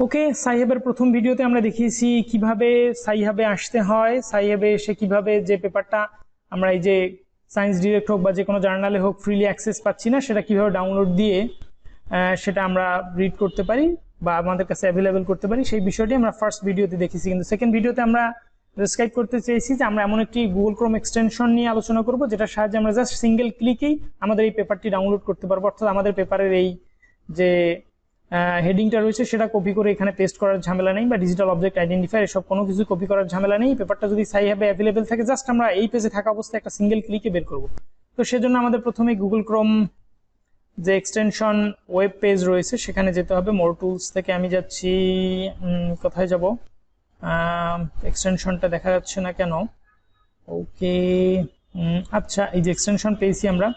ওকে, সাইহাবের প্রথম ভিডিওতে আমরা দেখিয়েছি কিভাবে সাইহাবে আসতে হয়, সাইহাবে এসে কিভাবে যে পেপারটা আমরা এই যে সায়েন্স ডিরেক্ট হোক বা যে কোনো জার্নালে হোক ফ্রিলি অ্যাক্সেস পাচ্ছি না, সেটা কিভাবে ডাউনলোড দিয়ে সেটা আমরা রিড করতে পারি বা আমাদের কাছে অ্যাভেলেবেল করতে পারি, সেই বিষয়টি আমরা ফার্স্ট ভিডিওতে দেখেছি। কিন্তু সেকেন্ড ভিডিওতে আমরা ডেসক্রাইব করতে চেয়েছি যে আমরা এমন একটি গুগল ক্রোম এক্সটেনশন নিয়ে আলোচনা করব যেটার সাহায্যে আমরা জাস্ট সিঙ্গেল ক্লিকেই আমাদের এই পেপারটি ডাউনলোড করতে পারবো। অর্থাৎ আমাদের পেপারের এই যে হেডিংটা রয়েছে সেটা কপি করে এখানে পেস্ট করার ঝামেলা নেই, বা ডিজিটাল অবজেক্ট আইডেন্টিফায়ার এসব কোনো কিছু কপি করার ঝামেলা নেই। পেপারটা যদি সাইহাবে অ্যাভেলেবেল থাকে, জাস্ট আমরা এই পেজে থাকা অবস্থায় একটা সিঙ্গেল ক্লিকে বের করব। তো সেজন্য আমাদের প্রথমে গুগল ক্রোম যে এক্সটেনশন ওয়েব পেজ রয়েছে সেখানে যেতে হবে। মোর টুলস থেকে আমি যাচ্ছি, কোথায় যাব, এক্সটেনশনটা দেখা যাচ্ছে না কেন। ওকে, আচ্ছা, এই যে এক্সটেনশন পেয়েছি আমরা,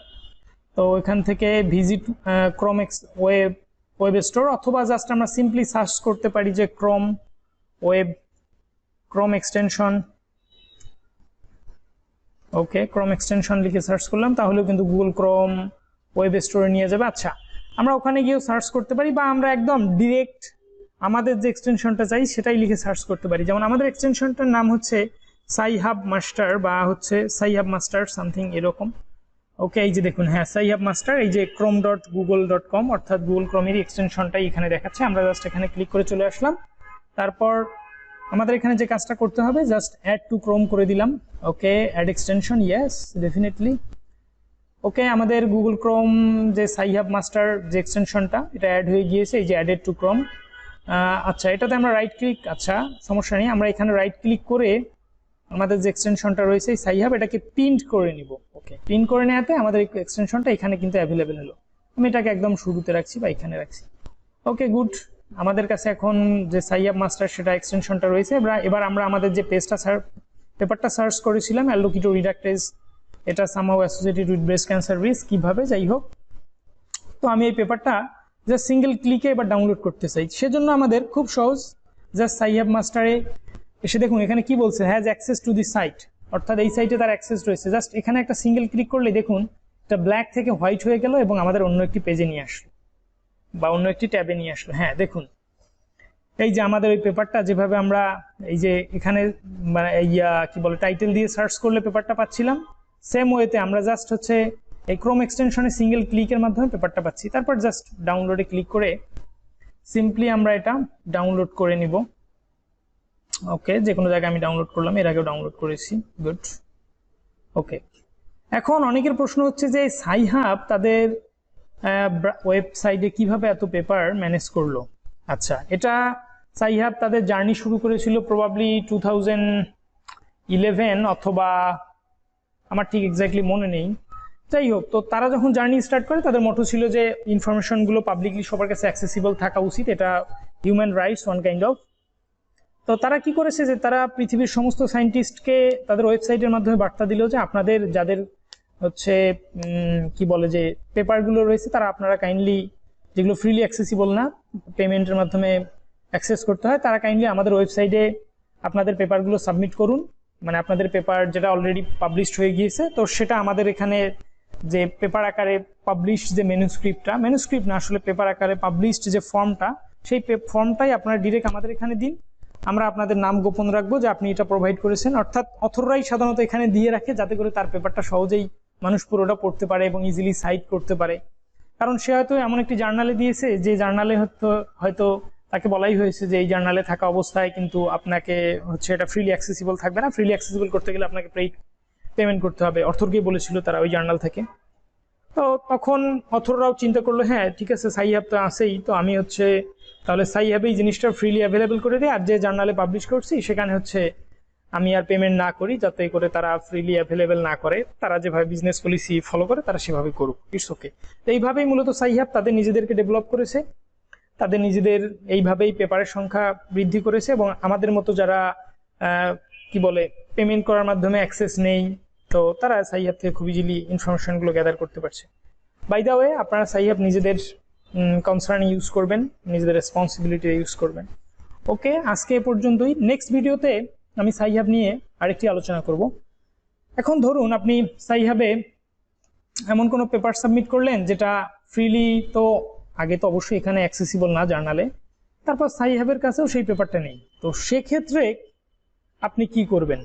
তো এখান থেকে ভিজিট ক্রোম ওয়েব স্টোর, অথবা জাস্ট আমরা সিম্পলি সার্চ করতে পারি যে ক্রোম এক্সটেনশন। ওকে, ক্রোম এক্সটেনশন লিখে সার্চ করলাম, তাহলেও কিন্তু গুগল ক্রোম ওয়েব স্টোরে নিয়ে যাবে। আচ্ছা, আমরা ওখানে গিয়েও সার্চ করতে পারি, বা আমরা একদম ডিরেক্ট আমাদের যে এক্সটেনশনটা চাই সেটাই লিখে সার্চ করতে পারি। যেমন আমাদের এক্সটেনশনটার নাম হচ্ছে Sci-Hub মাস্টার, বা হচ্ছে Sci-Hub মাস্টার সামথিং এরকম। ওকে, এই যে দেখুন, হ্যাঁ, Sci-Hub মাস্টার, এই যে chrome.google.com অর্থাৎ গুগল ক্রোমেরই এক্সটেনশনটাই এখানে দেখাচ্ছে। আমরা জাস্ট এখানে ক্লিক করে চলে আসলাম। তারপর আমাদের এখানে যে কাজটা করতে হবে, জাস্ট অ্যাড টু ক্রোম করে দিলাম। ওকে, অ্যাড এক্সটেনশন, ইয়েস ডেফিনেটলি। ওকে, আমাদের গুগল ক্রোম যে Sci-Hub মাস্টার যে এক্সটেনশনটা, এটা অ্যাড হয়ে গিয়েছে, এই যে অ্যাডেড টু ক্রোম। আচ্ছা, এটাতে আমরা রাইট ক্লিক, আচ্ছা সমস্যা নেই, আমরা এখানে রাইট ক্লিক করে আমাদের যে এক্সটেনশনটা রয়েছে Sci-Hub, এটাকে প্রিন্ট করে নিব। ওকে, প্রিন্ট করে নেওয়াতে আমাদের এই এক্সটেনশনটা এখানে কিন্তু অ্যাভেলেবেল হলো। আমি এটাকে একদম শুরুতে রাখছি বা এখানে রাখছি। ওকে, গুড। আমাদের কাছে এখন যে Sci-Hub মাস্টার সেটা এক্সটেনশনটা রয়েছে। এবার আমরা আমাদের যে পেপারটা সার্চ করেছিলাম, অ্যালোকিটো রিডাক্টেজ, এটা somehow associated with breast cancer risk, কিভাবে, যাই হোক, তো আমি এই পেপারটা জাস্ট সিঙ্গেল ক্লিকে এবার ডাউনলোড করতে চাই। সেজন্য আমাদের খুব সহজ, জাস্ট Sci-Hub মাস্টারে এসে দেখুন এখানে কি বলছে, has access to the site, অর্থাৎ এই সাইটে তার অ্যাক্সেস রয়েছে। জাস্ট এখানে একটা সিঙ্গেল ক্লিক করলে দেখুন এটা ব্ল্যাক থেকে হোয়াইট হয়ে গেল এবং আমাদের অন্য একটি পেজে নিয়ে আসলো বা অন্য একটি ট্যাবে নিয়ে আসলো। হ্যাঁ, দেখুন এই যে আমাদের ওই পেপারটা যেভাবে আমরা এই যে এখানে মানে কি বলে টাইটেল দিয়ে সার্চ করলে পেপারটা পাচ্ছিলাম, সেম ওয়েতে আমরা জাস্ট হচ্ছে এই ক্রোম এক্সটেনশনে সিঙ্গেল ক্লিকের মাধ্যমে পেপারটা পাচ্ছি। তারপর জাস্ট ডাউনলোডে ক্লিক করে সিম্পলি আমরা এটা ডাউনলোড করে নিব। ওকে, যে কোনো জায়গায় আমি ডাউনলোড করলাম, এর আগেও ডাউনলোড করেছি, গুড। ওকে, এখন অনেকের প্রশ্ন হচ্ছে যে Sci-Hub তাদের ওয়েবসাইটে কিভাবে এত পেপার ম্যানেজ করলো। আচ্ছা, এটা Sci-Hub তাদের জার্নি শুরু করেছিল প্রবাবলি 2011, অথবা আমার ঠিক এক্স্যাক্টলি মনে নেই, যাই হোক। তো তারা যখন জার্নি স্টার্ট করে, তাদের মোটো ছিল যে ইনফরমেশনগুলো পাবলিকলি সবার কাছে অ্যাক্সেসিবল থাকা উচিত, এটা human rights one kind of. তো তারা কি করেছে যে তারা পৃথিবীর সমস্ত সায়েন্টিস্টকে তাদের ওয়েবসাইটের মাধ্যমে বার্তা দিল যে আপনাদের যাদের হচ্ছে কি বলে যে পেপারগুলো রয়েছে, তারা আপনারা কাইন্ডলি, যেগুলো ফ্রিলি অ্যাক্সেসিবল না, পেমেন্টের মাধ্যমে অ্যাক্সেস করতে হয়, তারা কাইন্ডলি আমাদের ওয়েবসাইটে আপনাদের পেপারগুলো সাবমিট করুন। মানে আপনাদের পেপার যেটা অলরেডি পাবলিশড হয়ে গিয়েছে, তো সেটা আমাদের এখানে যে পেপার আকারে পাবলিশ যে ম্যানুস্ক্রিপ্ট না, আসলে পেপার আকারে পাবলিশড যে ফর্মটা, সেই ফর্মটাই আপনারা ডিরেক্ট আমাদের এখানে দিন। আমরা আপনাদের নাম গোপন রাখবো যে আপনি এটা প্রোভাইড করেছেন, অর্থাৎ অথররাই সাধারণত এখানে দিয়ে রাখে, যাতে করে তার পেপারটা সহজেই মানুষ পুরোটা পড়তে পারে এবং ইজিলি সাইট করতে পারে। কারণ সে হয়তো এমন একটি জার্নালে দিয়েছে যে জার্নালে হয়তো তাকে বলাই হয়েছে যে এই জার্নালে থাকা অবস্থায় কিন্তু আপনাকে হচ্ছে এটা ফ্রিলি অ্যাক্সেসিবল থাকবে না, ফ্রিলি অ্যাক্সেসিবল করতে গেলে আপনাকে পেমেন্ট করতে হবে। অথরকেই বলেছিল তারা ওই জার্নাল থেকে। তো তখন অথররাও চিন্তা করলো, হ্যাঁ ঠিক আছে, Sci-Hub তো আছেই, তো আমি হচ্ছে তাহলে Sci-Hub এই জিনিসটা ফ্রিলি অ্যাভেলেবল করে দিই, আর যে জার্নালে পাবলিশ করছি সেখানে হচ্ছে আমি আর পেমেন্ট না করি, যাতে করে তারা ফ্রিলি অ্যাভেলেবেল না করে, তারা যেভাবে বিজনেস পলিসি ফলো করে তারা সেভাবে করুক, ইটস ওকে। তো এইভাবেই মূলত Sci-Hub তাদের নিজেদেরকে ডেভেলপ করেছে, তাদের নিজেদের এইভাবেই পেপারের সংখ্যা বৃদ্ধি করেছে, এবং আমাদের মতো যারা কি বলে পেমেন্ট করার মাধ্যমে অ্যাক্সেস নেই, তো তারা Sci-Hub থেকে খুব ইজিলি ইনফরমেশনগুলো গ্যাদার করতে পারছে। বাই দ্য ওয়ে, আপনারা Sci-Hub নিজেদের কনসার্ন ইউজ করবেন, নিজেদের রেসপন্সিবিলিটি ইউজ করবেন। ওকে, আজকে এ পর্যন্তই। নেক্সট ভিডিওতে আমি Sci-Hub নিয়ে আরেকটি আলোচনা করব। এখন ধরুন আপনি Sci-Hub-এ এমন কোনো পেপার সাবমিট করলেন যেটা ফ্রিলি, তো আগে তো অবশ্যই এখানে অ্যাক্সেসিবল না জার্নালে, তারপর সাইহাবের কাছেও সেই পেপারটা নেই। তো সেক্ষেত্রে আপনি কি করবেন?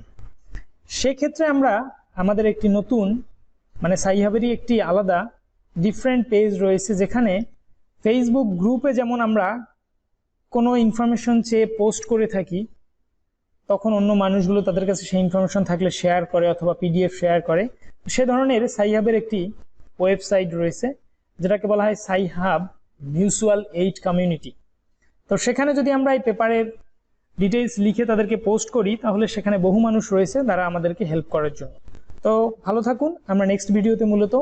সেক্ষেত্রে আমরা আমাদের একটি নতুন মানে সাইহাবেরই একটি আলাদা ডিফারেন্ট পেজ রয়েছে, যেখানে ফেসবুক গ্রুপে যেমন আমরা কোনো ইনফরমেশন চেয়ে পোস্ট করে থাকি, তখন অন্য মানুষগুলো তাদের কাছে সেই ইনফরমেশন থাকলে শেয়ার করে অথবা পিডিএফ শেয়ার করে। সে ধরনের সাইহাবের একটি ওয়েবসাইট রয়েছে যেটাকে বলা হয় সাইহাব মিউচুয়াল এইড কমিউনিটি। তো সেখানে যদি আমরা এই পেপারের ডিটেইলস লিখে তাদেরকে পোস্ট করি, তাহলে সেখানে বহু মানুষ রয়েছে যারা আমাদেরকে হেল্প করার জন্য। তো ভালো থাকুন। আমরা নেক্সট ভিডিওতে মূলত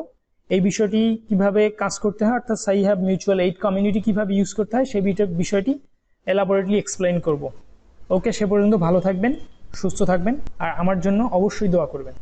এই বিষয়টি কিভাবে কাজ করতে হয়, অর্থাৎ সাইহাব মিউচুয়াল এইড কমিউনিটি কিভাবে ইউজ করতে হয় সেই বিষয়টি এলাবোরেটলি এক্সপ্লেইন করব। ওকে, সে পর্যন্ত ভালো থাকবেন, সুস্থ থাকবেন, আর আমার জন্য অবশ্যই দোয়া করবেন।